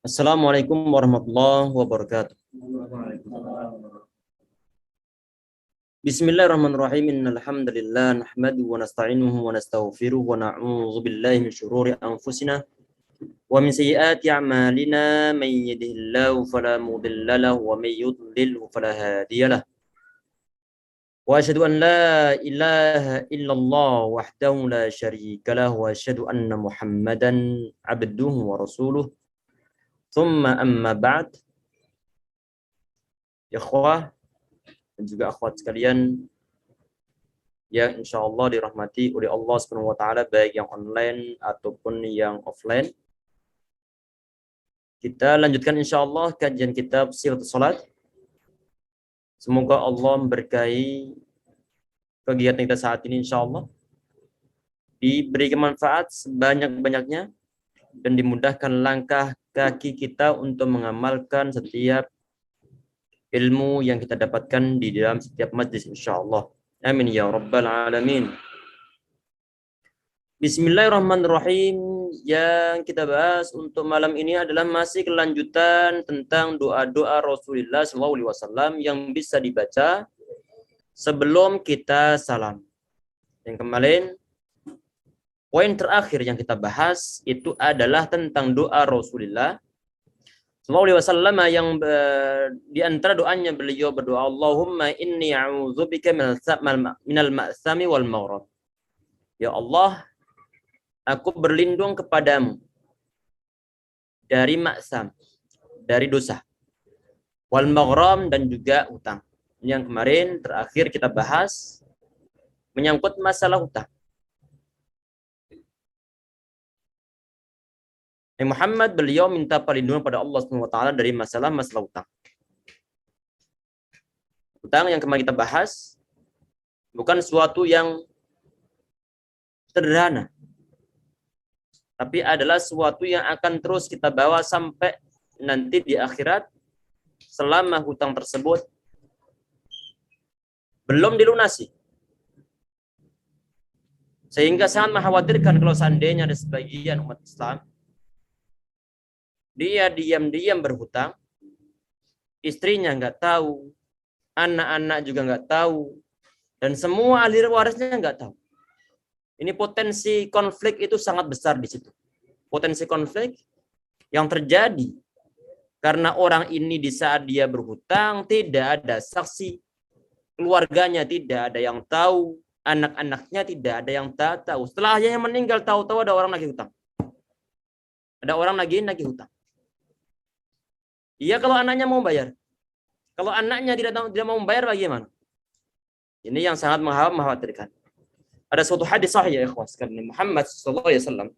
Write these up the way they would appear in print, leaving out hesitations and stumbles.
Assalamualaikum warahmatullahi wabarakatuh. Bismillahirrahmanirrahim. Innal hamdalillah nahmaduhu wa nasta'inuhu wa nastaghfiruh wa na'udzu billahi min syururi anfusina wa min sayyiati a'malina. May yahdihillahu fala mudilla lahu wa may yudlilhu fala hadiya lahu. Wa asyhadu an la ilaha illallah wahdahu la syarika lahu wa asyhadu anna Muhammadan abduhu wa rasuluh. Tsumma amma ba'd. Ikhwah dan juga akhwat sekalian yang insya Allah dirahmati oleh Allah Subhanahu wa taala, baik yang online ataupun yang offline. Kita lanjutkan insya Allah kajian kitab Sifatus Salat. Semoga Allah memberkahi kegiatan kita saat ini insya Allah, diberi manfaat sebanyak-banyaknya dan dimudahkan langkah kaki kita untuk mengamalkan setiap ilmu yang kita dapatkan di dalam setiap majlis insyaallah. Amin ya rabbal alamin. Bismillahirrahmanirrahim. Yang kita bahas untuk malam ini adalah masih kelanjutan tentang doa-doa Rasulullah SAW yang bisa dibaca sebelum kita salam. Yang kemarin poin terakhir yang kita bahas itu adalah tentang doa Rasulullah SAW yang di antara doanya beliau berdoa, Allahumma inni a'udzubika minal ma'sami wal maghrab. Ya Allah, aku berlindung kepadamu dari maksam, dari dosa, wal maghrab, dan juga hutang. Yang kemarin terakhir kita bahas menyangkut masalah hutang. Muhammad beliau minta perlindungan pada Allah SWT dari masalah hutang. Hutang yang kemarin kita bahas bukan suatu yang sederhana, tapi adalah suatu yang akan terus kita bawa sampai nanti di akhirat selama hutang tersebut belum dilunasi. Sehingga sangat mengkhawatirkan kalau seandainya ada sebagian umat Islam dia diam-diam berhutang, istrinya nggak tahu, anak-anak juga nggak tahu, dan semua ahli warisnya nggak tahu. Ini potensi konflik itu sangat besar di situ. Potensi konflik yang terjadi karena orang ini di saat dia berhutang tidak ada saksi, keluarganya tidak ada yang tahu, anak-anaknya tidak ada yang tahu. Setelah ayahnya meninggal, tahu-tahu ada orang lagi hutang. Ada orang lagi hutang. Iya, kalau anaknya mau bayar. Kalau anaknya tidak mau membayar, bagaimana? Ini yang sangat mengkhawatirkan. Ada suatu hadis sahih ya ikhwas sekalian, Muhammad sallallahu alaihi wasallam.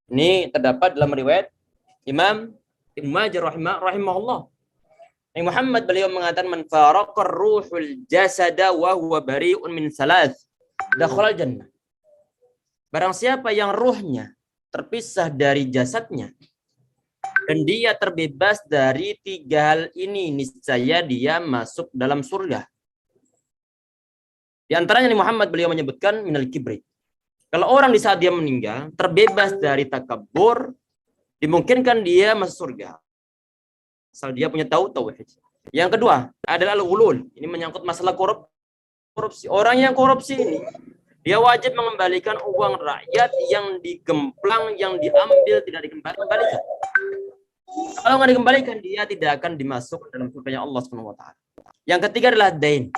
Ini terdapat dalam riwayat Imam Ibnu Majah rahimahullah. Yang Muhammad beliau mengatakan, man faraqar ruhul jasada wa huwa bari'un min thalath dakhala jannah. Barang siapa yang ruhnya terpisah dari jasadnya dan dia terbebas dari tiga hal ini, niscaya dia masuk dalam surga. Di antaranya Muhammad beliau menyebutkan minal kibri. Kalau orang di saat dia meninggal terbebas dari takabur, dimungkinkan dia masuk surga asal dia punya tauhid. Yang kedua adalah al-ghulul. Ini menyangkut masalah korupsi. Orang yang korupsi ini dia wajib mengembalikan uang rakyat yang digemplang, yang diambil tidak dikembalikan. Kalau nggak dikembalikan, dia tidak akan dimasuk dalam surganya Allah Subhanahu wa taala. Yang ketiga adalah dain.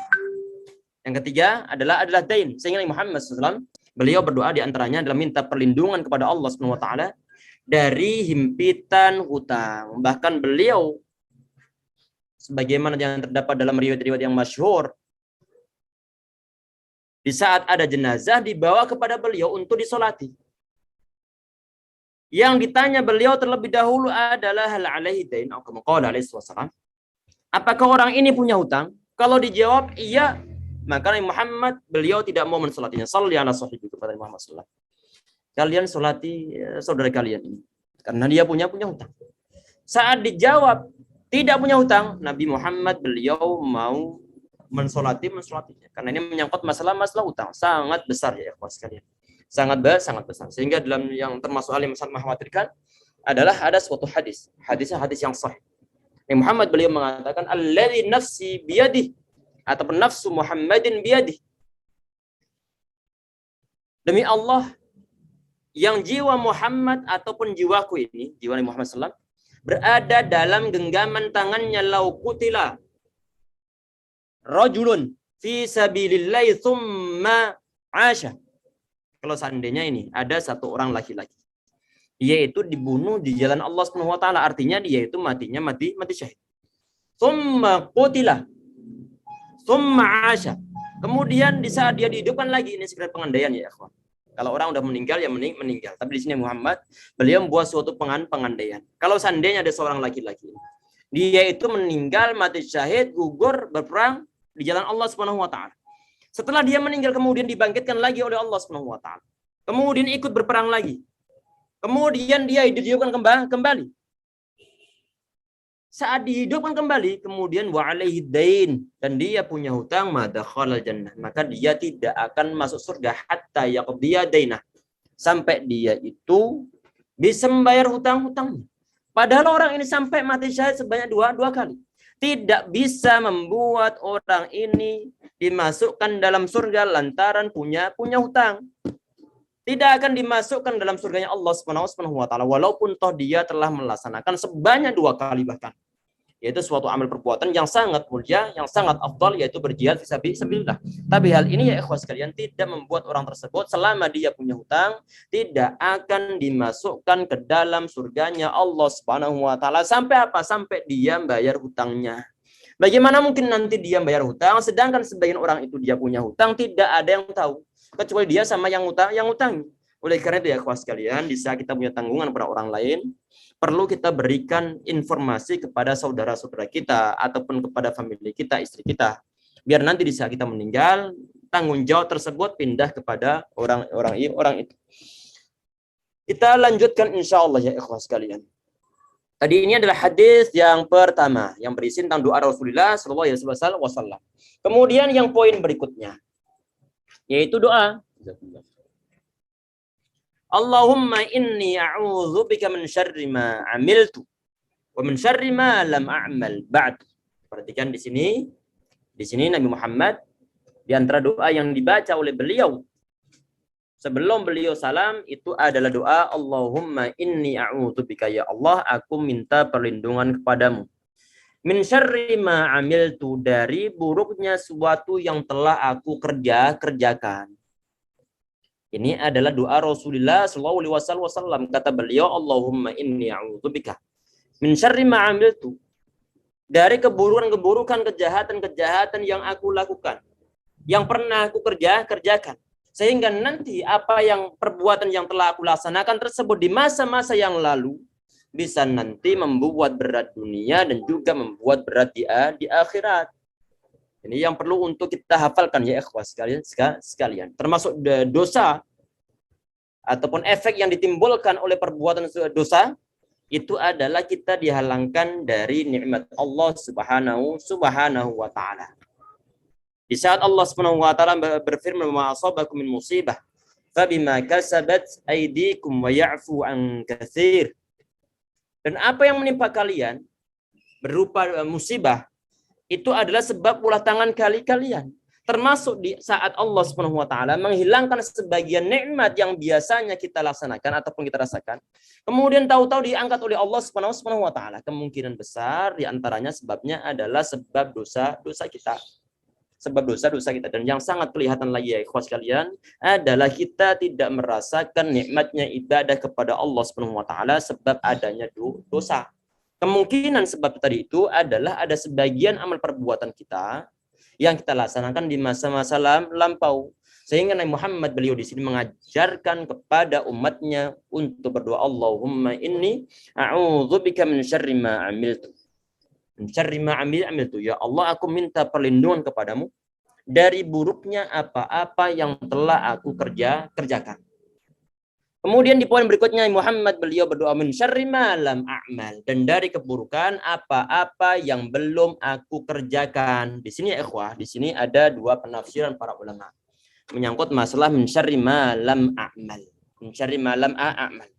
Yang ketiga adalah dain. Sehingga Muhammad SAW beliau berdoa di antaranya adalah minta perlindungan kepada Allah Subhanahu wa taala dari himpitan hutang. Bahkan beliau sebagaimana yang terdapat dalam riwayat-riwayat yang masyhur, di saat ada jenazah dibawa kepada beliau untuk disolati. Yang ditanya beliau terlebih dahulu adalah hal alaihi dain atau kama qala alaihi wasallam. Apakah orang ini punya hutang? Kalau dijawab iya, maka Muhammad beliau tidak mau mensolatinya. Shalli ala sahibi kepada Muhammad sallallahu alaihi wasallam. Kalian solati saudara kalian ini karena dia punya hutang. Saat dijawab tidak punya hutang, Nabi Muhammad beliau mau mensolatinya karena ini menyangkut masalah hutang sangat besar ya ikhwas sekalian. Sangat besar. Sehingga dalam yang termasuk hal yang sangat mengkhawatirkan adalah ada suatu hadis. Hadisnya hadis yang sahih. Nabi Muhammad beliau mengatakan alladzi nafsi biyadih ataupun nafsu Muhammadin biyadih. Demi Allah yang jiwa Muhammad ataupun jiwaku ini, jiwa Nabi Muhammad SAW, berada dalam genggaman tangannya laukutila rajulun fi sabilillahi thumma asha. Kalau seandainya ini ada satu orang laki-laki, dia itu dibunuh di jalan Allah Subhanahu wa taala, artinya dia itu matinya mati syahid. Thumma qutila thumma asha. Kemudian di saat dia dihidupkan lagi, ini sekedar pengandaian ya ikhwan. Kalau orang udah meninggal ya meninggal. Tapi di sini Muhammad beliau membuat suatu pengandaian. Kalau seandainya ada seorang laki-laki, dia itu meninggal mati syahid, gugur berperang di jalan Allah Subhanahu wa taala. Setelah dia meninggal kemudian dibangkitkan lagi oleh Allah Subhanahu wa taala. Kemudian ikut berperang lagi. Kemudian dia dihidupkan kembali. Saat dihidupkan kembali, kemudian wa alaihi dain, dan dia punya hutang, madakhalal jannah, maka dia tidak akan masuk surga hatta yaqdiya dainah, sampai dia itu bisa membayar hutang-hutangnya. Padahal orang ini sampai mati syahid sebanyak dua kali. Tidak bisa membuat orang ini dimasukkan dalam surga lantaran punya hutang. Tidak akan dimasukkan dalam surganya Allah Subhanahu wa taala walaupun toh dia telah melaksanakan sebanyak 2 kali bahkan. Yaitu suatu amal perbuatan yang sangat mulia, yang sangat afdal, yaitu berjihad fisabilillah. Tapi hal ini ya ikhwas sekalian tidak membuat orang tersebut selama dia punya hutang tidak akan dimasukkan ke dalam surganya Allah Subhanahu wa taala sampai apa? Sampai dia bayar hutangnya. Bagaimana mungkin nanti dia bayar hutang sedangkan sebagian orang itu dia punya hutang tidak ada yang tahu kecuali dia sama yang utang. Oleh karena itu ya ikhwas sekalian, di saat kita punya tanggungan pada orang lain, perlu kita berikan informasi kepada saudara-saudara kita ataupun kepada famili kita, istri kita, biar nanti di saat kita meninggal tanggung jawab tersebut pindah kepada orang itu. Kita lanjutkan insyaallah ya ikhwas sekalian. Tadi ini adalah hadis yang pertama yang berisi tentang doa Rasulullah SAW. Kemudian yang poin berikutnya yaitu doa. Allahumma inni a'udzubika min syarri ma amiltu wa min syarri ma lam a'mal ba'd. Perhatikan di sini Nabi Muhammad di antara doa yang dibaca oleh beliau sebelum beliau salam itu adalah doa Allahumma inni a'udzubika, ya Allah aku minta perlindungan kepadamu, min syarri ma amiltu, dari buruknya suatu yang telah aku kerjakan. Ini adalah doa Rasulullah SAW. Kata beliau, Allahumma inni a'udzubika min syarri ma amiltu, dari keburukan, kejahatan yang aku lakukan, yang pernah aku kerjakan. Sehingga nanti apa yang perbuatan yang telah aku laksanakan tersebut di masa-masa yang lalu bisa nanti membuat berat dunia dan juga membuat berat di akhirat. Ini yang perlu untuk kita hafalkan ya ikhwas sekalian. Termasuk dosa ataupun efek yang ditimbulkan oleh perbuatan dosa itu adalah kita dihalangkan dari nikmat Allah Subhanahu wa taala. Di saat Allah Subhanahu wa taala berfirman ma asabakum min musibah fabima kasabat aydikum wa ya'fu an katsir. Dan apa yang menimpa kalian berupa musibah itu adalah sebab ulah tangan kalian. Termasuk di saat Allah Subhanahu wa taala menghilangkan sebagian nikmat yang biasanya kita laksanakan ataupun kita rasakan. Kemudian tahu-tahu diangkat oleh Allah Subhanahu wa taala. Kemungkinan besar di antaranya sebabnya adalah sebab dosa-dosa kita. Sebab dosa-dosa kita. Dan yang sangat kelihatan lagi ya ikhwas kalian adalah kita tidak merasakan nikmatnya ibadah kepada Allah Subhanahu wa taala sebab adanya dosa. Kemungkinan sebab tadi itu adalah ada sebagian amal perbuatan kita yang kita laksanakan di masa-masa lampau. Sehingga Nabi Muhammad beliau di sini mengajarkan kepada umatnya untuk berdoa Allahumma inni a'udzubika min syarri ma amiltu. Min syarri ma amiltu. Ya Allah, aku minta perlindungan kepadamu dari buruknya apa-apa yang telah aku kerjakan. Kemudian di poin berikutnya Muhammad beliau berdoa min syarri ma lam a'mal, dan dari keburukan apa-apa yang belum aku kerjakan. Di sini ya ikhwah, di sini ada dua penafsiran para ulama menyangkut masalah min syarri ma lam a'mal. Min syarri ma lam a'mal.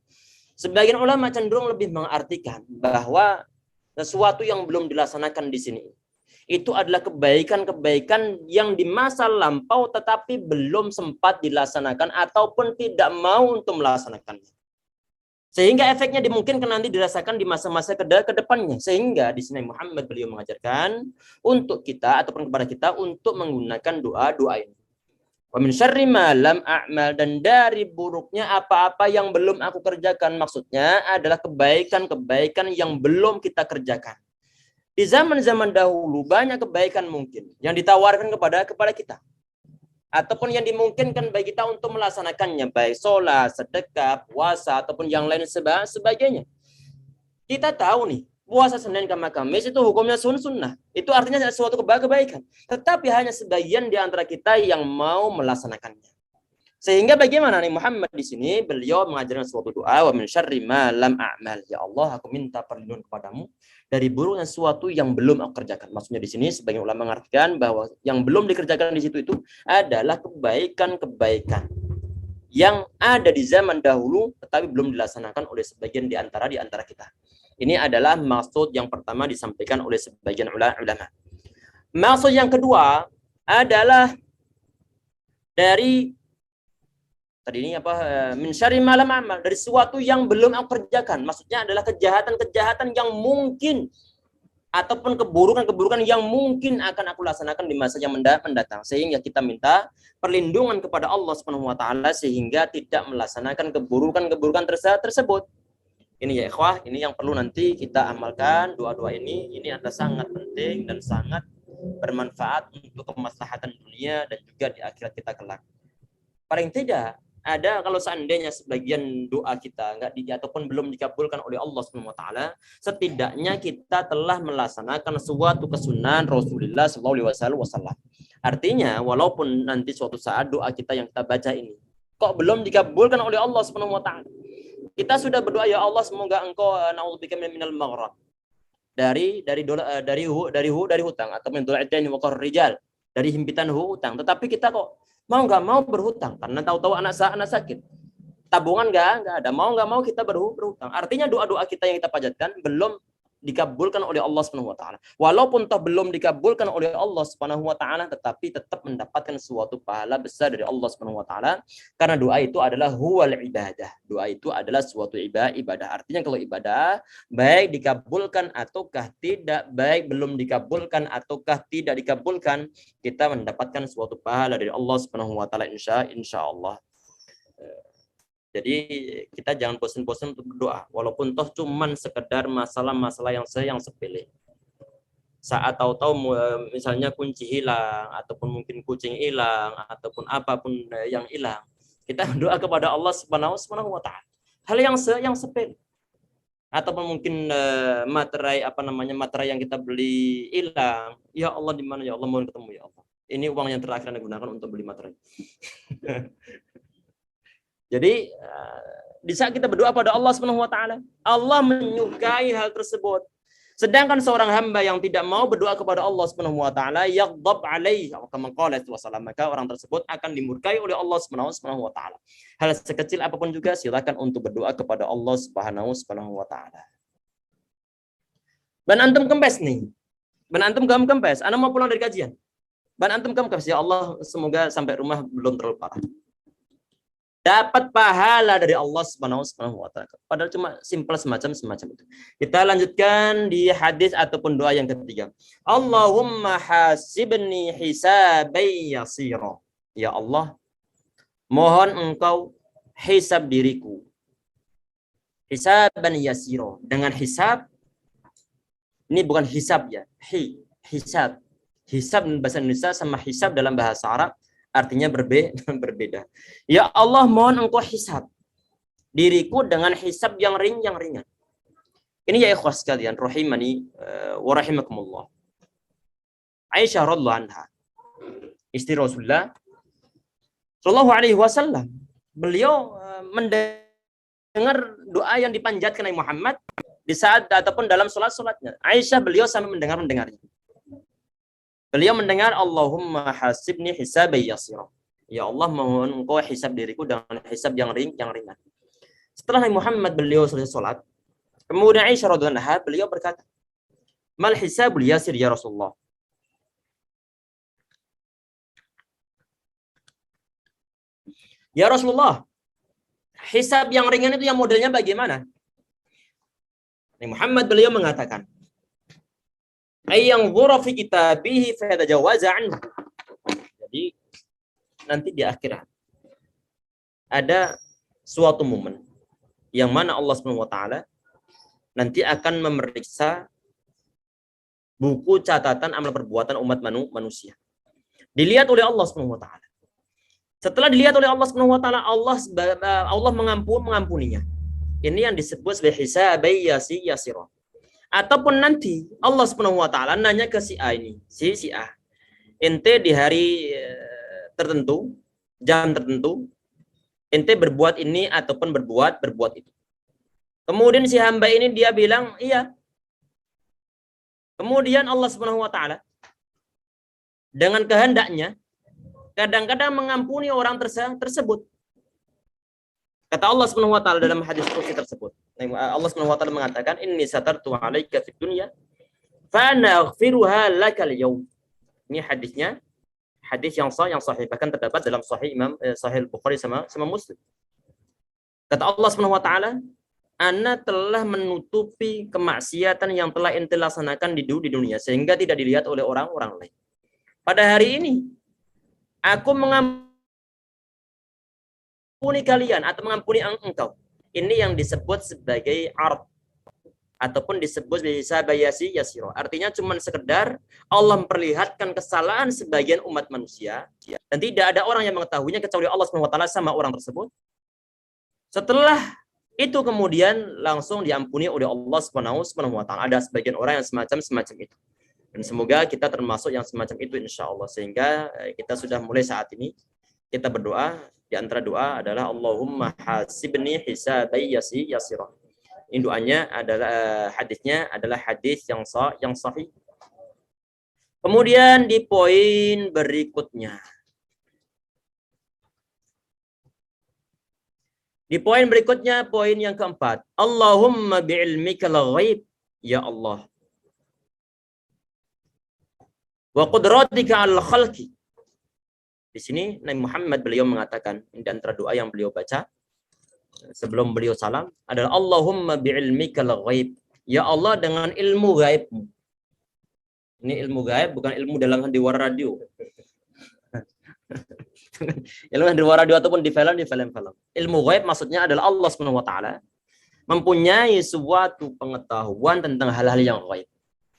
Sebagian ulama cenderung lebih mengartikan bahwa sesuatu yang belum dilaksanakan di sini itu adalah kebaikan-kebaikan yang di masa lampau tetapi belum sempat dilaksanakan ataupun tidak mau untuk melaksanakannya. Sehingga efeknya dimungkinkan nanti dirasakan di masa-masa ke depannya. Sehingga di sini Muhammad beliau mengajarkan untuk kita ataupun kepada kita untuk menggunakan doa-doa ini. Wa min syarri ma lam a'mal, dan dari buruknya apa-apa yang belum aku kerjakan. Maksudnya adalah kebaikan-kebaikan yang belum kita kerjakan. Di zaman-zaman dahulu banyak kebaikan mungkin yang ditawarkan kepada kita. Ataupun yang dimungkinkan bagi kita untuk melaksanakannya, baik sholat, sedekah, puasa, ataupun yang lain sebagainya. Kita tahu nih, puasa Senin sama Kamis itu hukumnya sunnah. Itu artinya suatu kebaikan. Tetapi hanya sebagian di antara kita yang mau melaksanakannya. Sehingga bagaimana nih Muhammad di sini beliau mengajarkan suatu doa, wa min syarri ma lam a'mal. Ya Allah, aku minta perlindungan kepadamu dari buruknya sesuatu yang belum aku kerjakan. Maksudnya di sini sebagian ulama mengartikan bahwa yang belum dikerjakan di situ itu adalah kebaikan-kebaikan yang ada di zaman dahulu tetapi belum dilaksanakan oleh sebagian di antara kita. Ini adalah maksud yang pertama disampaikan oleh sebagian ulama. Maksud yang kedua adalah dari tadi ini min syarri ma lam a'mal, dari sesuatu yang belum aku kerjakan. Maksudnya adalah kejahatan-kejahatan yang mungkin ataupun keburukan-keburukan yang mungkin akan aku laksanakan di masa yang mendatang. Sehingga kita minta perlindungan kepada Allah Subhanahu wa taala sehingga tidak melaksanakan keburukan-keburukan tersebut. Ini ya ikhwah, ini yang perlu nanti kita amalkan. Doa-doa ini adalah sangat penting dan sangat bermanfaat untuk kemaslahatan dunia dan juga di akhirat kita kelak. Paling tidak ada kalau seandainya sebagian doa kita ataupun belum dikabulkan oleh Allah Subhanahu wa taala, setidaknya kita telah melaksanakan suatu kesunahan Rasulullah sallallahu alaihi wasallam. Artinya walaupun nanti suatu saat doa kita yang kita baca ini kok belum dikabulkan oleh Allah Subhanahu wa taala, kita sudah berdoa, ya Allah semoga engkau na'udzubika minal maghrab, dari hutang atau min dzul'atain wa qahr rijal, dari himpitan hutang. Tetapi kita kok nggak mau berhutang karena tahu-tahu anak sakit, tabungan nggak ada, nggak mau kita berhutang. Artinya doa-doa kita yang kita panjatkan belum dikabulkan oleh Allah Subhanahu wa taala. Walaupun toh belum dikabulkan oleh Allah Subhanahu wa taala, tetapi tetap mendapatkan suatu pahala besar dari Allah Subhanahu wa taala karena doa itu adalah huwal ibadah. Doa itu adalah suatu ibadah. Artinya kalau ibadah baik dikabulkan ataukah tidak, baik belum dikabulkan ataukah tidak dikabulkan, kita mendapatkan suatu pahala dari Allah Subhanahu wa taala insyaallah. Jadi kita jangan bosan-bosan untuk berdoa, walaupun toh cuman sekedar masalah-masalah yang sepele. Saat tahu-tahu misalnya kunci hilang, ataupun mungkin kucing hilang, ataupun apapun yang hilang, kita doa kepada Allah Subhanahu wa taala. Hal yang sepele. Ataupun mungkin materai yang kita beli hilang. Ya Allah, di mana ya Allah, mohon ketemu ya Allah. Ini uang yang terakhir Anda gunakan untuk beli materai. Jadi di saat kita berdoa pada Allah Subhanahu wa taala, Allah menyukai hal tersebut. Sedangkan seorang hamba yang tidak mau berdoa kepada Allah Subhanahu wa taala, yaghdab alaihi, kama qala wasallam, maka orang tersebut akan dimurkai oleh Allah Subhanahu wa taala. Hal sekecil apapun juga silakan untuk berdoa kepada Allah Subhanahu wa taala. Ban antum kempes nih. Ban antum kempes, ana mau pulang dari kajian. Ban antum kempes, ya Allah semoga sampai rumah belum terlalu parah. Dapat pahala dari Allah Subhanahu wa taala. Padahal cuma simpel semacam itu. Kita lanjutkan di hadis ataupun doa yang ketiga. Allahumma hasibni hisabai yasira. Ya Allah, mohon engkau hisab diriku. Hisaban yasira. Dengan hisab, ini bukan hisab ya. Hisab. Hisab bahasa Indonesia sama hisab dalam bahasa Arab artinya berbeda. Ya Allah, mohon engkau hisab diriku dengan hisab yang ringan. Ini ya ikhwas sekalian, rahimani wa rahimakumullah. Aisyah radhiyallahu anha, istri Rasulullah sallallahu alaihi wasallam, beliau mendengar doa yang dipanjatkan oleh Muhammad di saat ataupun dalam salatnya. Aisyah beliau sampai mendengarnya. Beliau mendengar Allahumma hasibni hisabai yasira. Ya Allah, mohon engkau hisab diriku dengan hisab yang ringan. Setelah Nabi Muhammad beliau selesai sholat, kemudian Aisyah radhiyallahu anha beliau berkata, "Mal hisabul yasir ya Rasulullah?" Ya Rasulullah, hisab yang ringan itu yang modelnya bagaimana? Nabi Muhammad beliau mengatakan, "Ayyang dhura fi kitabihi fa yatajawaza anhu." Jadi nanti di akhirat ada suatu momen yang mana Allah Subhanahu wa taala nanti akan memeriksa buku catatan amal perbuatan umat manusia. Dilihat oleh Allah Subhanahu wa taala. Setelah dilihat oleh Allah Subhanahu wa taala, Allah mengampuninya. Ini yang disebut sebagai hisabai yasira. Ataupun nanti Allah Subhanahu wa taala nanya ke si A ini, si A. Ente di hari tertentu, jam tertentu, ente berbuat ini ataupun berbuat itu. Kemudian si hamba ini dia bilang, "Iya." Kemudian Allah Subhanahu wa taala dengan kehendaknya kadang-kadang mengampuni orang tersebut. Kata Allah Subhanahu wa taala dalam hadis qudsi tersebut. Allah Subhanahu wa taala mengatakan, "Inni satartu 'alaika fid dunya fa ana aghfiruha lakal yaum." Ini hadisnya, hadis yang sahih bahkan terdapat dalam sahih Bukhari sama Muslim. Kata Allah Subhanahu wa taala, "Ana telah menutupi kemaksiatan yang telah ente laksanakan di dunia sehingga tidak dilihat oleh orang-orang lain. Pada hari ini aku mengampuni kalian atau mengampuni engkau." Ini yang disebut sebagai ard ataupun disebut sebagai hisabayasi yasiro. Artinya cuma sekedar Allah memperlihatkan kesalahan sebagian umat manusia dan tidak ada orang yang mengetahuinya kecuali Allah Subhanahu wa taala sama orang tersebut. Setelah itu kemudian langsung diampuni oleh Allah Subhanahu wa taala. Ada sebagian orang yang semacam itu. Dan semoga kita termasuk yang semacam itu insya Allah. Sehingga kita sudah mulai saat ini kita berdoa. Di antara doa adalah Allahumma hasibni hisabai yasira. Ini doanya adalah hadisnya adalah hadis yang sahih. Kemudian di poin berikutnya. Di poin berikutnya, poin yang keempat. Allahumma bi'ilmikal ghaib, ya Allah. Wa qudratika al khalqi. Di sini Nabi Muhammad beliau mengatakan, di antara doa yang beliau baca sebelum beliau salam adalah Allahumma bi'ilmikal ghaib. Ya Allah dengan ilmu gaibmu. Ini ilmu gaib bukan ilmu dalam handiwara radio. Ilmu handiwara radio ataupun di film. Ilmu gaib maksudnya adalah Allah Subhanahu wa taala mempunyai suatu pengetahuan tentang hal-hal yang gaib.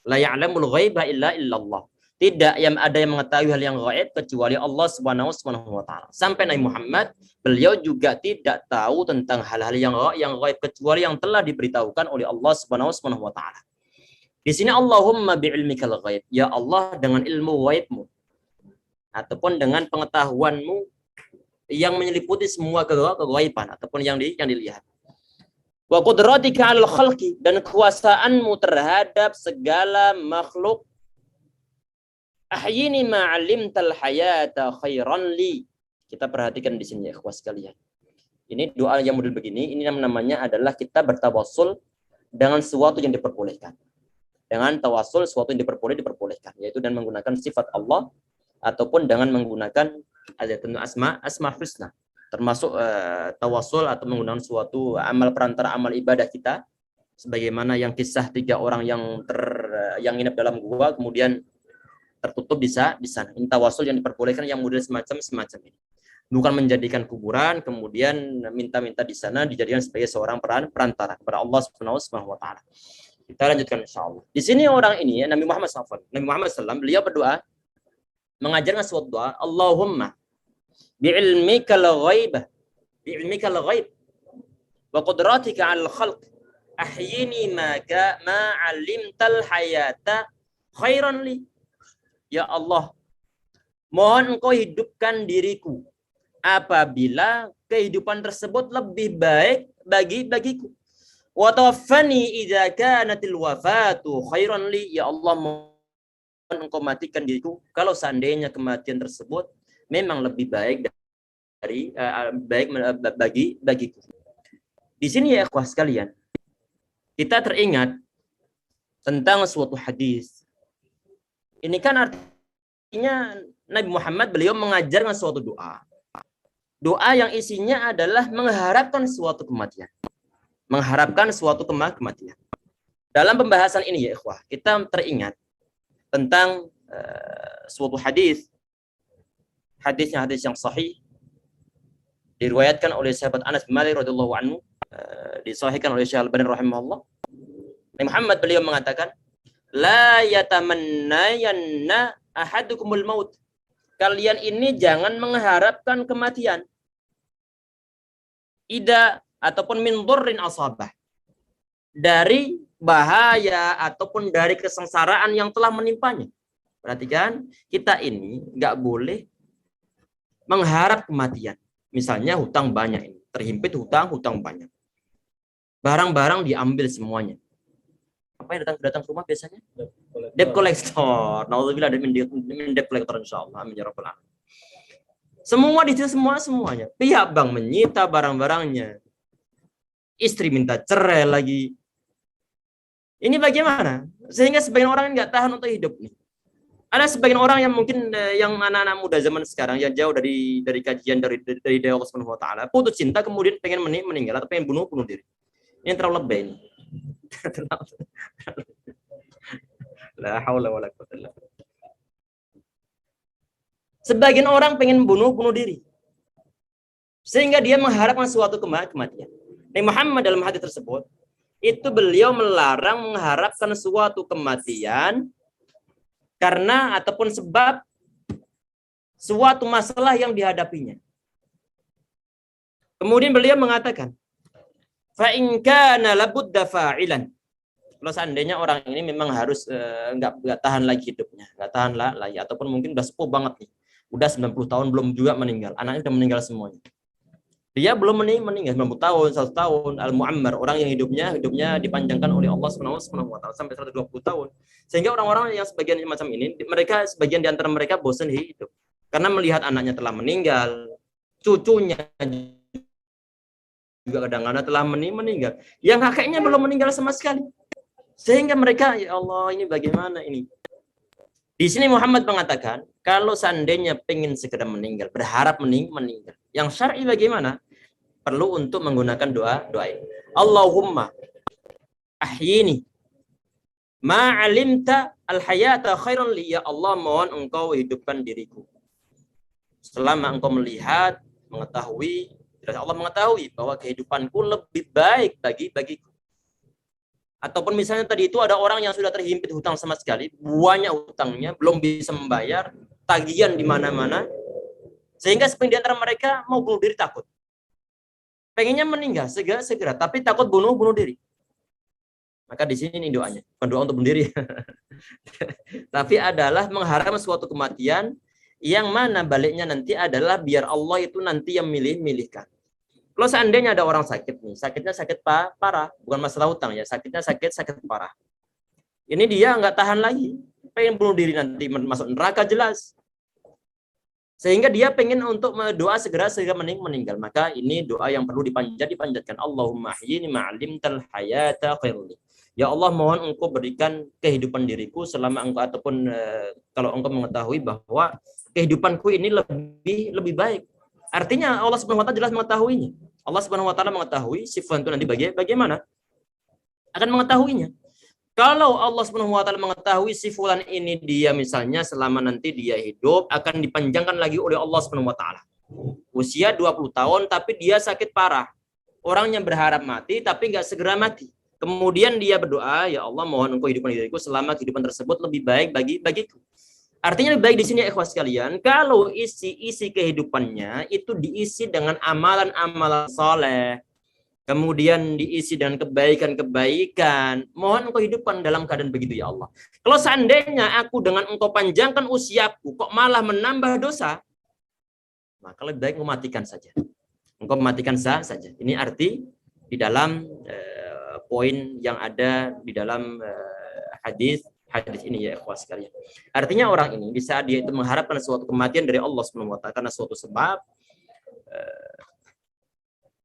La ya'lamul ghaiba illa Allah. Tidak yang ada yang mengetahui hal yang gaib kecuali Allah Subhanahu wa taala. Sampai Nabi Muhammad beliau juga tidak tahu tentang hal-hal yang gaib kecuali yang telah diberitahukan oleh Allah Subhanahu wa taala. Di sini Allahumma bi'ilmikal ghaib. Ya Allah dengan ilmu gaibmu ataupun dengan pengetahuanmu yang menyeliputi semua kegaiban ataupun yang dilihat. Wa qudratika 'alal khalqi dan kekuasaanmu terhadap segala makhluk. Ahyini ma'alimtal hayata khairan li. Kita perhatikan di sini ya ikhwas sekalian. Ini doa yang model begini, ini namanya adalah kita bertawassul dengan sesuatu yang diperbolehkan. Dengan tawassul sesuatu yang diperbolehkan, yaitu dan menggunakan sifat Allah ataupun dengan menggunakan asma husna. Termasuk tawassul atau menggunakan suatu amal perantara amal ibadah kita sebagaimana yang kisah 3 orang yang nginep dalam gua kemudian tertutup di sana. Ini tawasul yang diperbolehkan yang model semacam ini. Bukan menjadikan kuburan kemudian minta-minta di sana dijadikan sebagai seorang perantara kepada Allah Subhanahu wa taala. Kita lanjutkan insyaallah. Di sini orang ini Nabi Muhammad SAW beliau berdoa mengajarkan suatu doa, Allahumma bi'ilmikal ghaib wa qudratika 'alal khalq ahyini ma 'alimtal hayata khairan li. Ya Allah, mohon engkau hidupkan diriku apabila kehidupan tersebut lebih baik bagiku. Wa tawaffani idza kanatil wafatu khairan li. Ya Allah, mohon engkau matikan diriku kalau seandainya kematian tersebut memang lebih baik bagiku. Di sini ya ikhwah sekalian, kita teringat tentang suatu hadis. Ini kan artinya Nabi Muhammad beliau mengajarkan suatu doa. Doa yang isinya adalah mengharapkan suatu kematian. Mengharapkan suatu kematian. Dalam pembahasan ini ya ikhwah, kita teringat tentang suatu hadis. Hadisnya hadis yang sahih, diriwayatkan oleh sahabat Anas bin Malik radhiyallahu anhu, disahihkan oleh Syekh Al-Albani rahimahullah. Nabi Muhammad beliau mengatakan, la yatamannayanna ahadukumul maut. Kalian ini jangan mengharapkan kematian. Ida ataupun min dhurrin asabah. Dari bahaya ataupun dari kesengsaraan yang telah menimpanya. Perhatikan, kita ini nggak boleh mengharap kematian. Misalnya hutang banyak ini, terhimpit hutang banyak. Barang-barang diambil semuanya. Apa yang datang ke rumah biasanya? Debt collector. Nauzubillah min debt collector insyaallah. Amin ya rabbal alamin. Semua di situ semuanya. Pihak bank menyita barang-barangnya. Istri minta cerai lagi. Ini bagaimana? Sehingga sebagian orang nggak tahan untuk hidup nih. Ada sebagian orang yang mungkin yang anak-anak muda zaman sekarang yang jauh dari kajian dari Allah Subhanahu wa taala, putus cinta kemudian pengen meninggal atau pengen bunuh diri. Ini terlalu lebay ini. La haula wala quwwata illa billah. Sebagian orang pengen bunuh diri. Sehingga dia mengharapkan suatu kematian. Nabi Muhammad dalam hadis tersebut itu beliau melarang mengharapkan suatu kematian karena ataupun sebab suatu masalah yang dihadapinya. Kemudian beliau mengatakan, fa in kana labudda fa'ilan. Kalau seandainya orang ini memang harus nggak tahan lagi hidupnya, nggak tahan lagi, ataupun mungkin udah sepuh banget nih, udah 90 tahun belum juga meninggal, anaknya udah meninggal semuanya. Dia belum meninggal 90 tahun, 100 tahun, al-mu'ammar, orang yang hidupnya dipanjangkan oleh Allah Subhanahu wa taala sampai 120 tahun. Sehingga orang-orang yang sebagian macam ini, mereka sebagian di antara mereka bosan hidup karena melihat anaknya telah meninggal, cucunya juga kadang-kadang telah meninggal, yang kakeknya belum meninggal sama sekali. Sehingga mereka, ya Allah, ini bagaimana ini? Di sini Muhammad mengatakan, kalau seandainya pengen segera meninggal, berharap meninggal, yang syar'i bagaimana? Perlu untuk menggunakan doa ini. Allahumma ahyini ma'alimta al-hayata khairan li. Ya Allah, mohon engkau hidupkan diriku selama engkau melihat, mengetahui, Allah mengetahui bahwa kehidupanku lebih baik bagiku. Ataupun misalnya tadi itu ada orang yang sudah terhimpit hutang sama sekali, banyak hutangnya, belum bisa membayar, tagihan di mana-mana, sehingga sebagian di antara mereka mau bunuh diri takut. Pengennya meninggal segera, tapi takut bunuh diri. Maka di sini ini doanya, bukan doa untuk bunuh diri. Tapi adalah mengharapkan suatu kematian yang mana baliknya nanti adalah biar Allah itu nanti yang milihkan. Kalau seandainya ada orang sakit nih, sakitnya sakit parah, bukan masalah hutang ya, sakitnya sakit parah. Ini dia nggak tahan lagi, pengen bunuh diri nanti masuk neraka jelas. Sehingga dia pengen untuk doa segera meninggal. Maka ini doa yang perlu dipanjatkan. Allahumma ahyini ma'alimtal hayata khairli. Ya Allah, mohon engkau berikan kehidupan diriku selama engkau ataupun kalau engkau mengetahui bahwa kehidupanku ini lebih baik. Artinya Allah Subhanahu wa taala jelas mengetahuinya. Allah Subhanahu wa taala mengetahui sifat itu nanti bagaimana? Akan mengetahuinya. Kalau Allah Subhanahu wa taala mengetahui si fulan ini dia misalnya selama nanti dia hidup akan dipanjangkan lagi oleh Allah Subhanahu wa taala. Usia 20 tahun tapi dia sakit parah. Orangnya berharap mati tapi nggak segera mati. Kemudian dia berdoa, ya Allah mohon engkau hidupkan diriku selama kehidupan tersebut lebih baik bagiku. Artinya lebih baik di sini ikhwas sekalian, kalau isi kehidupannya itu diisi dengan amalan-amalan saleh, kemudian diisi dengan kebaikan-kebaikan, mohon engkau hidupkan dalam keadaan begitu ya Allah. Kalau seandainya aku dengan engkau panjangkan usiaku kok malah menambah dosa, maka lebih baik engkau matikan saja. Engkau matikan saja. Ini arti di dalam poin yang ada di dalam hadis ini ya ikhwas sekalian. Artinya orang ini di saat dia itu mengharapkan suatu kematian dari Allah Subhanahu wa taala karena suatu sebab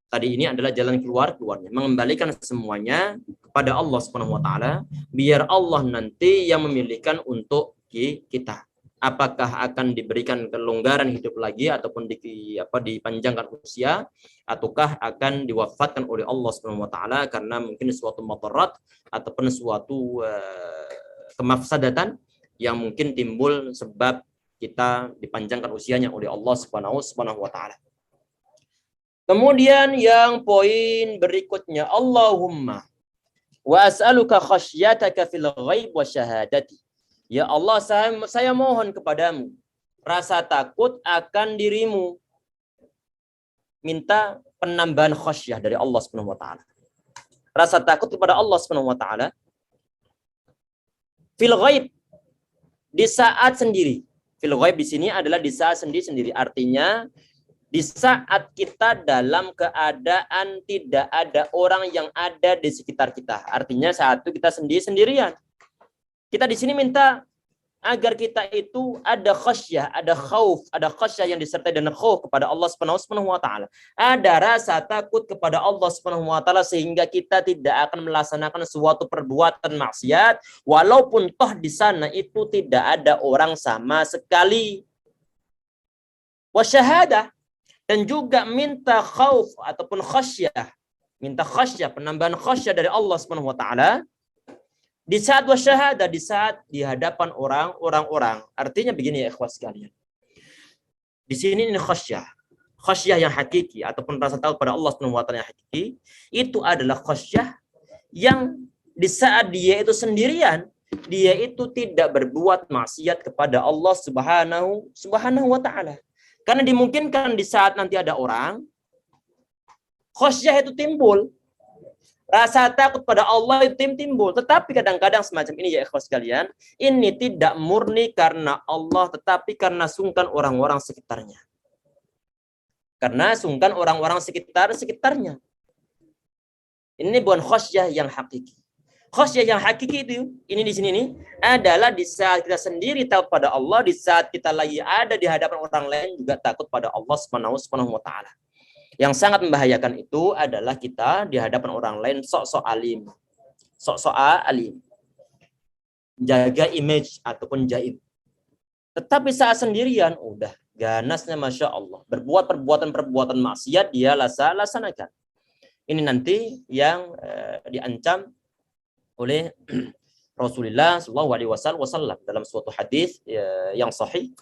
Tadi ini adalah jalan keluarnya, mengembalikan semuanya kepada Allah Subhanahu wa taala, biar Allah nanti yang memilihkan untuk kita. Apakah akan diberikan kelonggaran hidup lagi ataupun dipanjangkan usia, ataukah akan diwafatkan oleh Allah Subhanahu wa taala karena mungkin suatu madarat ataupun suatu kemafsadatan yang mungkin timbul sebab kita dipanjangkan usianya oleh Allah Subhanahu wa taala. Kemudian yang poin berikutnya, Allahumma wa as'aluka khasyataka fil ghaib wa syahadati. Ya Allah, saya mohon kepadamu rasa takut akan dirimu. Minta penambahan khasyah dari Allah Subhanahu wa taala. Rasa takut kepada Allah Subhanahu wa taala fil ghaib, di saat sendiri. Fil ghaib di sini adalah di saat sendiri-sendiri. Artinya di saat kita dalam keadaan tidak ada orang yang ada di sekitar kita. Artinya saat itu kita sendiri-sendirian. Kita di sini minta agar kita itu ada khasyah, ada khauf, ada khasyah yang disertai dengan khauf kepada Allah Subhanahu wa taala. Ada rasa takut kepada Allah Subhanahu wa taala sehingga kita tidak akan melaksanakan suatu perbuatan maksiat walaupun toh di sana itu tidak ada orang sama sekali. Wa syahadah, dan juga minta khauf ataupun khasyah, minta khasyah, penambahan khasyah dari Allah Subhanahu wa taala di saat wasyahada, di saat di hadapan orang-orang. Artinya begini ya ikhwas sekalian. Di sini ini khasyah. Khasyah yang hakiki ataupun rasa takut pada Allah Subhanahu wa taala yang hakiki, itu adalah khasyah yang di saat dia itu sendirian, dia itu tidak berbuat maksiat kepada Allah Subhanahu wa taala. Karena dimungkinkan di saat nanti ada orang, khasyah itu timbul. Rasa takut pada Allah itu timbul. Tetapi kadang-kadang semacam ini ya ikhwas sekalian, ini tidak murni karena Allah, tetapi karena sungkan orang-orang sekitarnya. Karena sungkan orang-orang sekitarnya. Ini bukan khasyah yang hakiki. Khasyah yang hakiki itu, ini di sini nih, adalah di saat kita sendiri takut pada Allah, di saat kita lagi ada di hadapan orang lain juga takut pada Allah Subhanahu wa taala. Yang sangat membahayakan itu adalah kita di hadapan orang lain sok-sok alim. Sok-sok alim. Jaga image ataupun jaim. Tetapi saat sendirian, udah ganasnya Masya Allah. Berbuat perbuatan maksiat dia laksanakan. Ini nanti yang diancam oleh Rasulullah Shallallahu Alaihi Wasallam dalam suatu hadis yang sahih.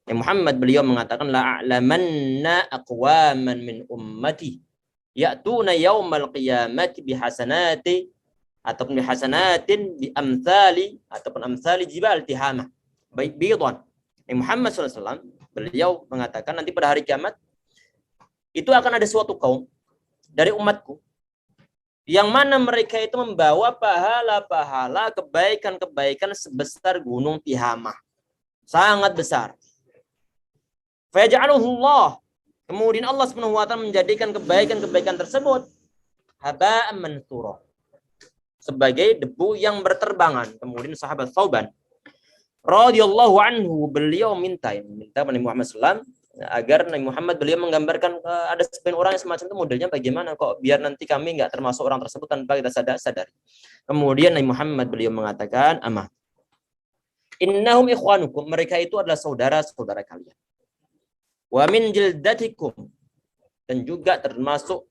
Yang Muhammad beliau mengatakan la a'lamanna aqwaman min ummati ya'tuna yaumal qiyamati bihasanati ataupun bihasanatin bi amthali ataupun amthali jibal tihamah bidwan. Yang Muhammad SAW beliau mengatakan nanti pada hari kiamat itu akan ada suatu kaum dari umatku yang mana mereka itu membawa pahala-pahala kebaikan-kebaikan sebesar gunung Tihamah. Sangat besar. Fayaj'aluhullah. Kemudian Allah Subhanahu wa taala menjadikan kebaikan-kebaikan tersebut haba'an mansura. Sebagai debu yang berterbangan. Kemudian sahabat Thauban radhiyallahu anhu beliau minta Nabi Muhammad SAW agar Nabi Muhammad beliau menggambarkan ada sebagian orang yang semacam itu modelnya bagaimana kok biar nanti kami nggak termasuk orang tersebut tanpa kita sadari. Kemudian Nabi Muhammad beliau mengatakan, "Amma innahum ikhwanukum, mereka itu adalah saudara-saudara kalian. Wa min jildatikum, dan juga termasuk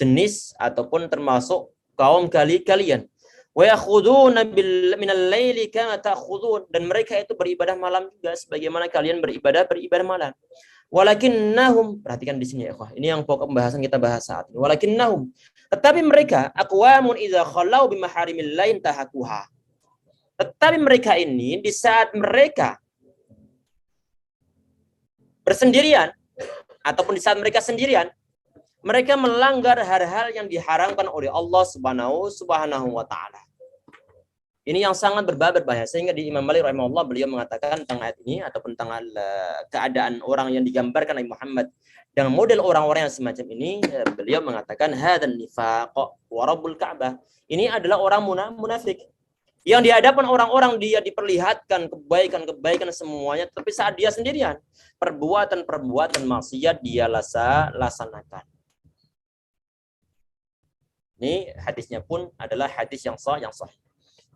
jenis ataupun termasuk kaum kalian. Wa yakhuduna minal laili kama ta'khudun, dan mereka itu beribadah malam juga sebagaimana kalian beribadah malam. Walakinnahum, perhatikan di sini ya ikhwah. Ini yang pokok pembahasan kita bahas saat ini. Walakinnahum, tetapi mereka aqwamun idza khalau bimaharimil lain tahakuha. Tetapi mereka ini di saat mereka bersendirian ataupun di saat mereka sendirian, mereka melanggar hal-hal yang diharamkan oleh Allah Subhanahu wa taala. Ini yang sangat berbahaya sehingga di Imam Malik rahimahullah beliau mengatakan tentang ayat ini ataupun tentang keadaan orang yang digambarkan Nabi Muhammad dengan model orang-orang yang semacam ini, beliau mengatakan hadan nifaq wa rabbul ka'bah. Ini adalah orang munafik. Yang di hadapan orang-orang dia diperlihatkan kebaikan-kebaikan semuanya, tapi saat dia sendirian perbuatan maksiat dia laksanakan. Ini hadisnya pun adalah hadis yang sah, yang sahih.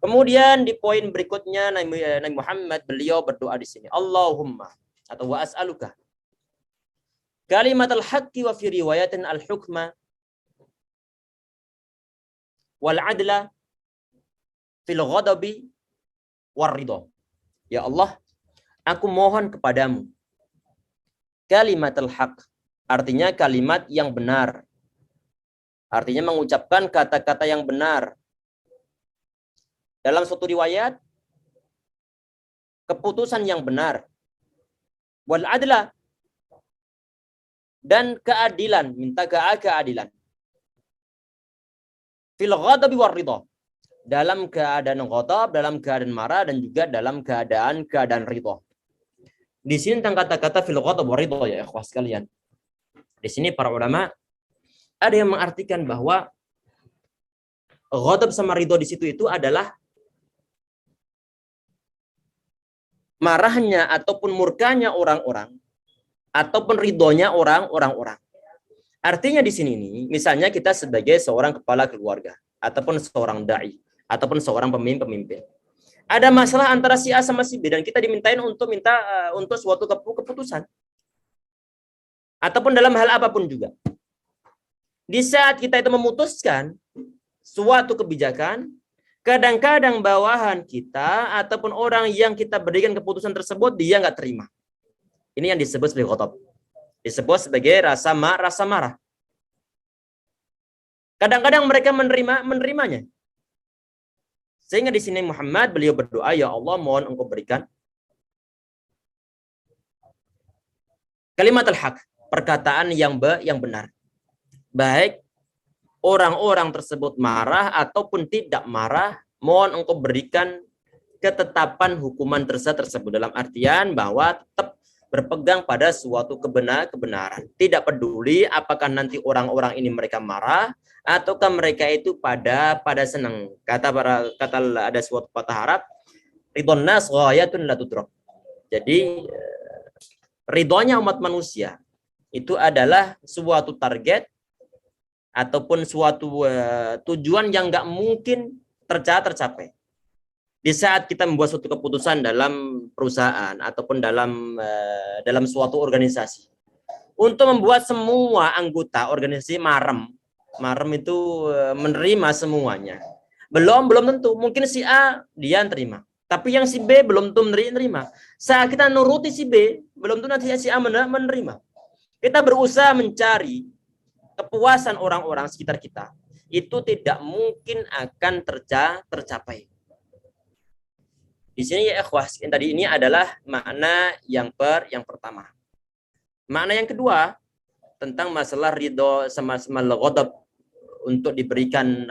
Kemudian di poin berikutnya Nabi Muhammad beliau berdoa di sini, Allahumma atau wa as'aluka kalimatul haqqi wa fi riwayatin al-hukma wal adla fil ghadabi war ridha. Ya Allah, aku mohon kepadamu kalimatul haqq, artinya kalimat yang benar. Artinya mengucapkan kata-kata yang benar. Dalam suatu riwayat, keputusan yang benar. Wal adla, dan keadilan, minta keadilan. Fil ghadabi war ridha, dalam keadaan ghadab, dalam keadaan marah, dan juga dalam keadaan ridha. Di sini tentang kata-kata fil ghadab war ridha ya ikhwah sekalian. Di sini para ulama ada yang mengartikan bahwa ghadab sama ridha di situ itu adalah marahnya ataupun murkanya orang-orang ataupun ridhonya orang-orang. Artinya di sini nih, misalnya kita sebagai seorang kepala keluarga ataupun seorang dai ataupun seorang pemimpin. Ada masalah antara si A sama si B dan kita dimintain untuk suatu keputusan. Ataupun dalam hal apapun juga. Di saat kita itu memutuskan suatu kebijakan, kadang-kadang bawahan kita ataupun orang yang kita berikan keputusan tersebut dia nggak terima. Ini yang disebut sebagai ghadab. Disebut sebagai rasa marah. Kadang-kadang mereka menerimanya. Sehingga di sini Muhammad beliau berdoa, ya Allah mohon engkau berikan kalimat al-haq, perkataan yang benar. Baik orang-orang tersebut marah ataupun tidak marah, mohon engkau berikan ketetapan hukuman tersebut dalam artian bahwa tetap berpegang pada suatu kebenaran. Tidak peduli apakah nanti orang-orang ini mereka marah ataukah mereka itu pada senang. Kata ada suatu patah Arab, ridhon nas ghayatun la tudrak. Jadi ridhonya umat manusia itu adalah suatu target ataupun suatu tujuan yang nggak mungkin tercapai. Di saat kita membuat suatu keputusan dalam perusahaan ataupun dalam suatu organisasi untuk membuat semua anggota organisasi marem itu menerima semuanya. Belum tentu. Mungkin si A dia terima, tapi yang si B belum tentu menerima. Saat kita nuruti si B, belum tentu nanti si A menerima. Kita berusaha mencari kepuasan orang-orang sekitar kita, itu tidak mungkin akan tercapai. Di sini ya ikhwah, tadi ini adalah makna yang pertama. Makna yang kedua tentang masalah ridho sama ghadab untuk diberikan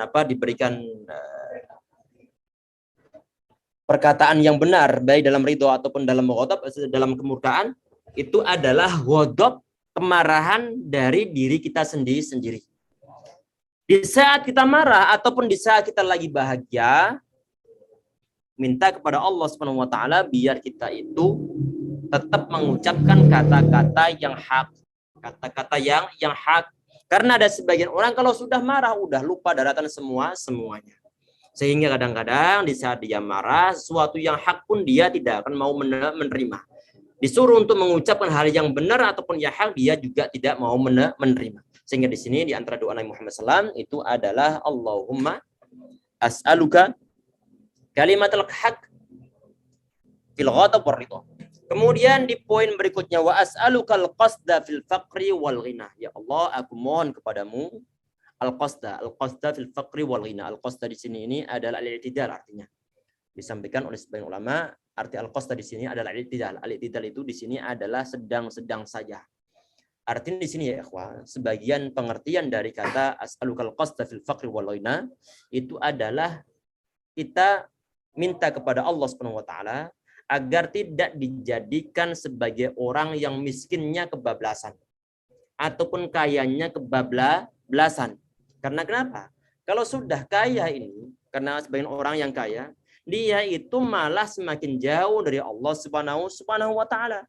perkataan yang benar baik dalam ridho ataupun dalam ghadab, dalam kemurkaan, itu adalah ghadab, kemarahan dari diri kita sendiri. Di saat kita marah ataupun di saat kita lagi bahagia, minta kepada Allah Subhanahu wa taala biar kita itu tetap mengucapkan kata-kata yang hak, kata-kata yang hak. Karena ada sebagian orang kalau sudah marah udah lupa daratan semuanya. Sehingga kadang-kadang di saat dia marah, sesuatu yang hak pun dia tidak akan mau menerima. Disuruh untuk mengucapkan hal yang benar ataupun yang hak, dia juga tidak mau menerima. Sehingga di sini di antara doa Nabi Muhammad SAW itu adalah Allahumma as'aluka kalimatul haq fil ghadab war ridha. Kemudian di poin berikutnya wa as'alukal qasda fil faqri wal ghina. Ya Allah, aku mohon kepadamu al-qasda fil faqri wal ghina. Al-qasda di sini ini adalah al-i'tidal artinya. Disampaikan oleh sebagian ulama, arti al-qasda di sini adalah al-i'tidal. Al-i'tidal itu di sini adalah sedang saja. Artinya di sini ya ikhwah, sebagian pengertian dari kata as'alukal qasda fil faqri wal ghina itu adalah kita minta kepada Allah Subhanahu wa taala agar tidak dijadikan sebagai orang yang miskinnya kebablasan ataupun kayanya kebablasan. Karena kenapa? Kalau sudah kaya ini, karena sebagian orang yang kaya, dia itu malah semakin jauh dari Allah Subhanahu wa taala.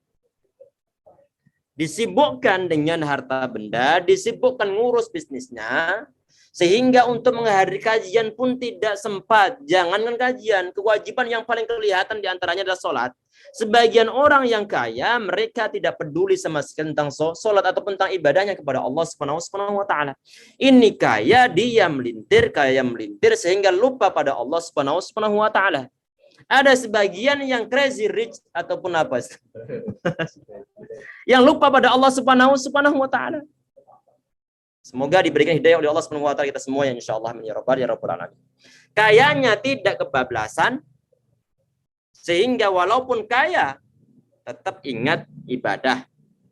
Disibukkan dengan harta benda, disibukkan ngurus bisnisnya, Sehingga untuk menghadiri kajian pun tidak sempat. Jangankan kajian, kewajiban yang paling kelihatan diantaranya adalah sholat. Sebagian orang yang kaya, mereka tidak peduli sama sekali tentang sholat atau tentang ibadahnya kepada Allah Subhanahu wa Ta'ala. Ini kaya, dia melintir sehingga lupa pada Allah Subhanahu wa Ta'ala. Ada sebagian yang crazy rich ataupun apa, yang lupa pada Allah Subhanahu wa Ta'ala. Semoga diberikan hidayah oleh Allah Subhanahu wa Ta'ala kita semua, yang insyaallah ya rabbal alamin. Kayanya tidak kebablasan, sehingga walaupun kaya tetap ingat ibadah.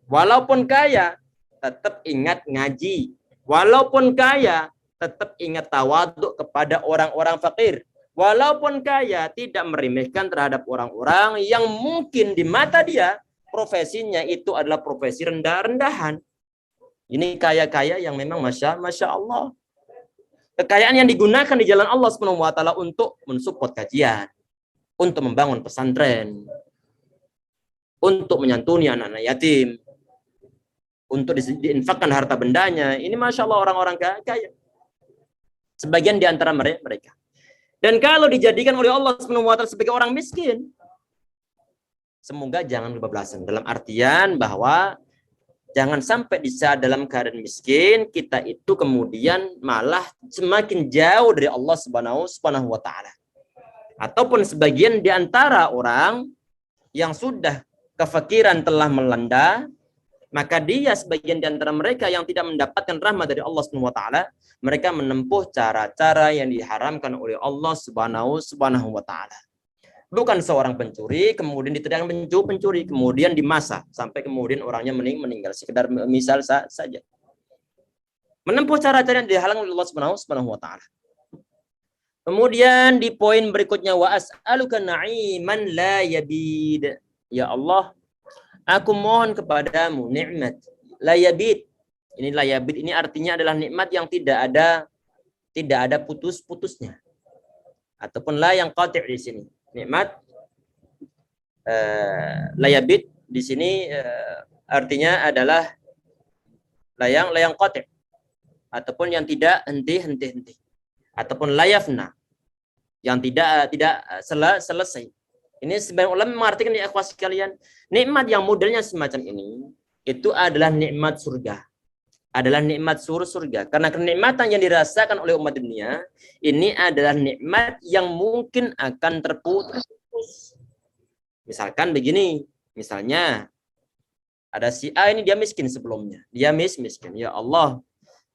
Walaupun kaya tetap ingat ngaji. Walaupun kaya tetap ingat tawaduk kepada orang-orang fakir. Walaupun kaya tidak meremehkan terhadap orang-orang yang mungkin di mata dia profesinya itu adalah profesi rendah-rendahan. Ini kaya-kaya yang memang Masya Allah. Kekayaan yang digunakan di jalan Allah Subhanahu wa Ta'ala untuk mensupport kajian, untuk membangun pesantren, untuk menyantuni anak-anak yatim, untuk diinfakkan harta bendanya. Ini Masya Allah orang-orang kaya. Sebagian di antara mereka. Dan kalau dijadikan oleh Allah Subhanahu wa Ta'ala sebagai orang miskin, semoga jangan kebablasan. Dalam artian bahwa jangan sampai di saat dalam keadaan miskin, kita itu kemudian malah semakin jauh dari Allah Subhanahu wa Ta'ala. Ataupun sebagian di antara orang yang sudah kefakiran telah melanda, maka dia sebagian di antara mereka yang tidak mendapatkan rahmat dari Allah Subhanahu wa Ta'ala, mereka menempuh cara-cara yang diharamkan oleh Allah Subhanahu wa Ta'ala. Bukan seorang pencuri, kemudian diteriakkan pencuri, kemudian dimasak sampai kemudian orangnya meninggal. Sekedar misal saja. Menempuh cara-cara yang dihalang oleh Allah Subhanahu wa Ta'ala. Kemudian di poin berikutnya, wa as'aluka na'iman la yabid. Ya Allah, aku mohon kepadamu nikmat la yabid. Ini la yabid ini artinya adalah nikmat yang tidak ada putus-putusnya. Ataupun la yang qati' di sini. Nikmat layabit di sini artinya adalah layang qati' ataupun yang tidak henti ataupun layafna yang tidak selesai. Ini sebagian ulama mengartikan ya ikhwas sekalian, nikmat yang modelnya semacam ini itu adalah nikmat surga. Adalah nikmat surga. Karena kenikmatan yang dirasakan oleh umat dunia ini adalah nikmat yang mungkin akan terputus. Misalkan begini, misalnya ada si A ini dia miskin sebelumnya. Dia miskin. Ya Allah,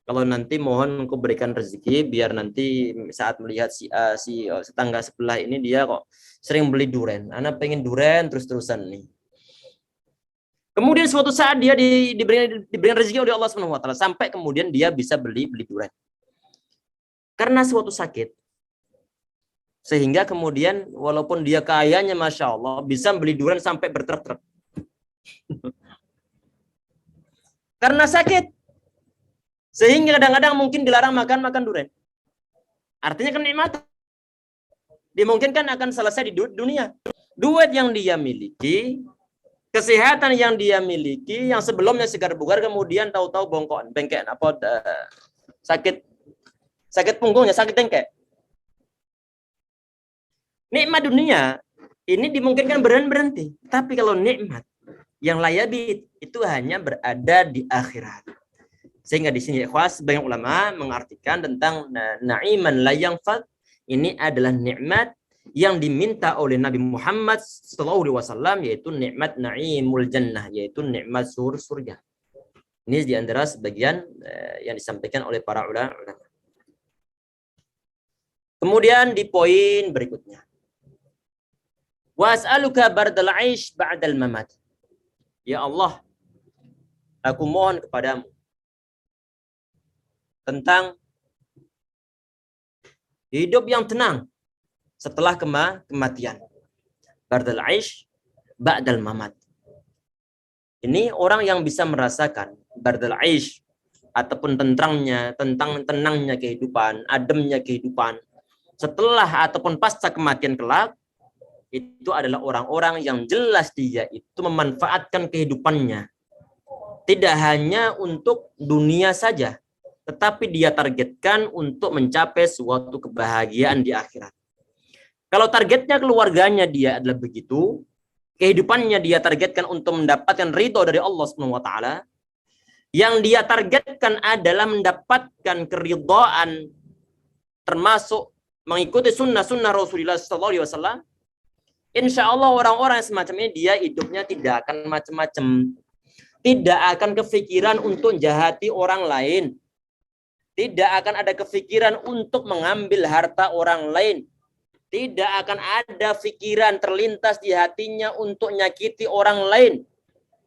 kalau nanti mohon Engkau berikan rezeki biar nanti saat melihat si A, si tetangga sebelah ini dia kok sering beli duren. Anak pengen duren terus-terusan nih. Kemudian suatu saat dia diberikan rezeki oleh Allah Subhanahu wa Ta'ala sampai kemudian dia bisa beli duren. Karena suatu sakit. Sehingga kemudian walaupun dia kayanya Masya Allah bisa beli duren sampai bertruk-truk. Karena sakit. Sehingga kadang-kadang mungkin dilarang makan duren. Artinya kenikmatan. Dimungkinkan akan selesai di dunia. Duit yang dia miliki, kesehatan yang dia miliki, yang sebelumnya segar bugar, kemudian tahu-tahu bengkek, sakit punggungnya, sakit dengkek. Nikmat dunia ini dimungkinkan berhenti. Tapi kalau nikmat yang layabit itu hanya berada di akhirat. Sehingga di sini ikhwas, banyak ulama mengartikan tentang na'iman la yanfad, ini adalah nikmat yang diminta oleh Nabi Muhammad SAW, yaitu nikmat na'imul jannah, yaitu nikmat surga. Ini di antara sebagian yang disampaikan oleh para ulama. Kemudian di poin berikutnya, was'aluka bardal 'aish ba'dal mamat. Ya Allah, aku mohon kepadamu tentang hidup yang tenang setelah kematian. Bardal 'aish ba'dal mamat. Ini orang yang bisa merasakan bardal 'aish ataupun tenangnya kehidupan, ademnya kehidupan setelah ataupun pasca kematian kelak, itu adalah orang-orang yang jelas dia itu memanfaatkan kehidupannya tidak hanya untuk dunia saja, tetapi dia targetkan untuk mencapai suatu kebahagiaan di akhirat. Kalau targetnya keluarganya dia adalah begitu, kehidupannya dia targetkan untuk mendapatkan ridho dari Allah Subhanahu wa taala, yang dia targetkan adalah mendapatkan keridhaan termasuk mengikuti sunnah-sunnah Rasulullah SAW, insya Allah orang-orang yang semacam ini dia hidupnya tidak akan macam-macam, tidak akan kepikiran untuk jahati orang lain, tidak akan ada kepikiran untuk mengambil harta orang lain, tidak akan ada pikiran terlintas di hatinya untuk nyakiti orang lain,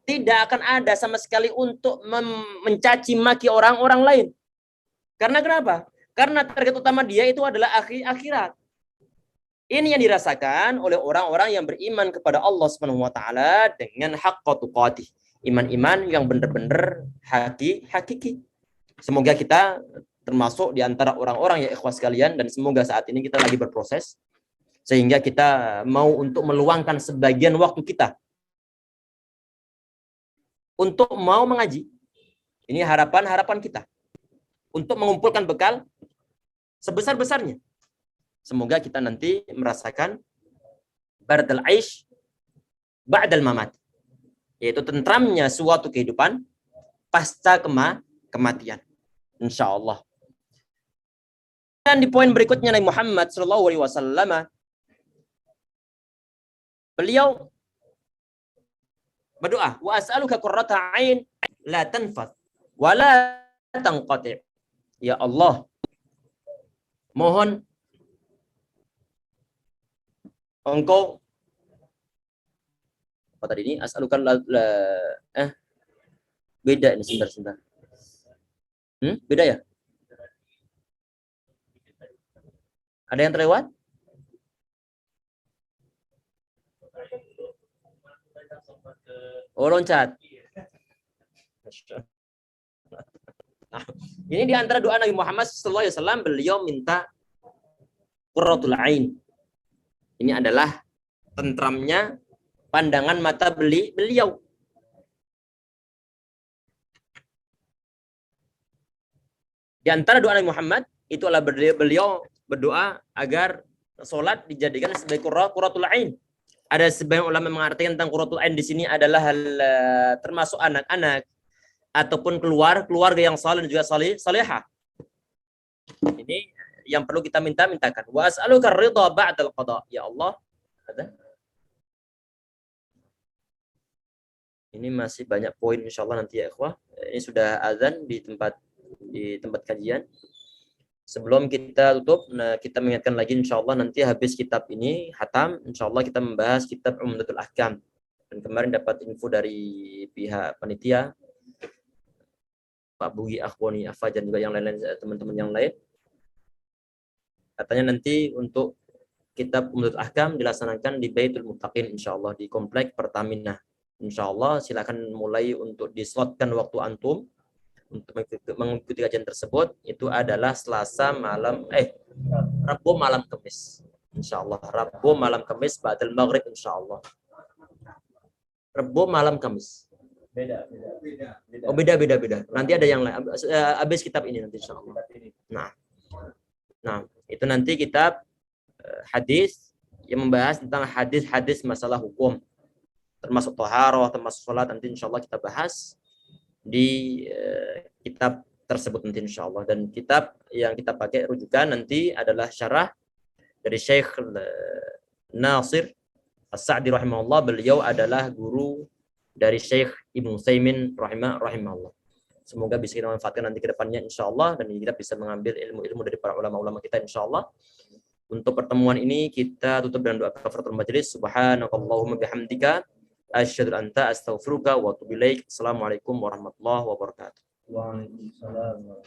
tidak akan ada sama sekali untuk mencaci maki orang-orang lain. Karena kenapa? Karena target utama dia itu adalah akhirat. Ini yang dirasakan oleh orang-orang yang beriman kepada Allah Subhanahu wa taala dengan haqqa tuqatih. Iman-iman yang benar-benar hakiki. Semoga kita termasuk di antara orang-orang ya ikhwas sekalian, dan semoga saat ini kita lagi berproses sehingga kita mau untuk meluangkan sebagian waktu kita untuk mau mengaji. Ini harapan kita untuk mengumpulkan bekal sebesar-besarnya. Semoga kita nanti merasakan bardal aish ba'dal mamat, yaitu tentramnya suatu kehidupan pasca kematian, insyaallah. Dan di poin berikutnya Nabi Muhammad SAW, beliau berdoa, wa as'aluka qurrata ain la tanfad wa la tanqati'. Ya Allah, mohon Engkau, apa tadi ini? As'alukan beda ini, sebentar. Beda ya? Ada yang terlewat? Oh, loncat. Nah, ini di antara doa Nabi Muhammad SAW, beliau minta qurratul ain. Ini adalah tentramnya pandangan mata beliau. Di antara doa Nabi Muhammad itu adalah beliau berdoa agar sholat dijadikan sebagai qurratul ain. Ada sebagian ulama mengartikan tentang qurratul ain di sini adalah termasuk anak-anak ataupun keluarga yang saleh dan juga salihah. Ini yang perlu kita mintakan. Wa as'aluka ridha ba'dal qada. Ya Allah, ada. Ini masih banyak poin insyaallah nanti ya ikhwah. Ini sudah azan di tempat kajian. Sebelum kita tutup, kita mengingatkan lagi insyaallah nanti habis kitab ini khatam, insyaallah kita membahas kitab Umdatul Ahkam. Dan kemarin dapat info dari pihak panitia Pak Bugi Akhwani Afa dan juga yang lain-lain, teman-teman yang lain. Katanya nanti untuk kitab Umdatul Ahkam dilaksanakan di Baitul Muttaqin insyaallah di komplek Pertamina. Insyaallah silakan mulai untuk dislotkan waktu antum untuk mengikuti kajian tersebut. Itu adalah Rabu malam Kamis. Insyaallah Rabu malam Kamis ba'dal maghrib insyaallah. Rabu malam Kamis. Beda. Oh, beda. Nanti ada yang lain habis kitab ini nanti insyaallah. Nah, itu nanti kitab hadis yang membahas tentang hadis-hadis masalah hukum, termasuk thaharah, termasuk salat, nanti insyaallah kita bahas di kitab tersebut nanti insyaallah. Dan kitab yang kita pakai rujukan nanti adalah syarah dari Syekh Nasir As-Sa'di rahimahullah. Beliau adalah guru dari Syekh Ibnu Utsaimin rahimahullah. Semoga bisa kita manfaatkan nanti ke depannya insyaallah, dan kita bisa mengambil ilmu-ilmu dari para ulama-ulama kita insyaallah. Untuk pertemuan ini kita tutup dengan doa kafaratul majelis. Subhanakallahumma bihamdika asyhadu an la ilaha illa anta astaghfiruka wa atubu ilaik. Assalamualaikum warahmatullahi wabarakatuh. Waalaikumsalam.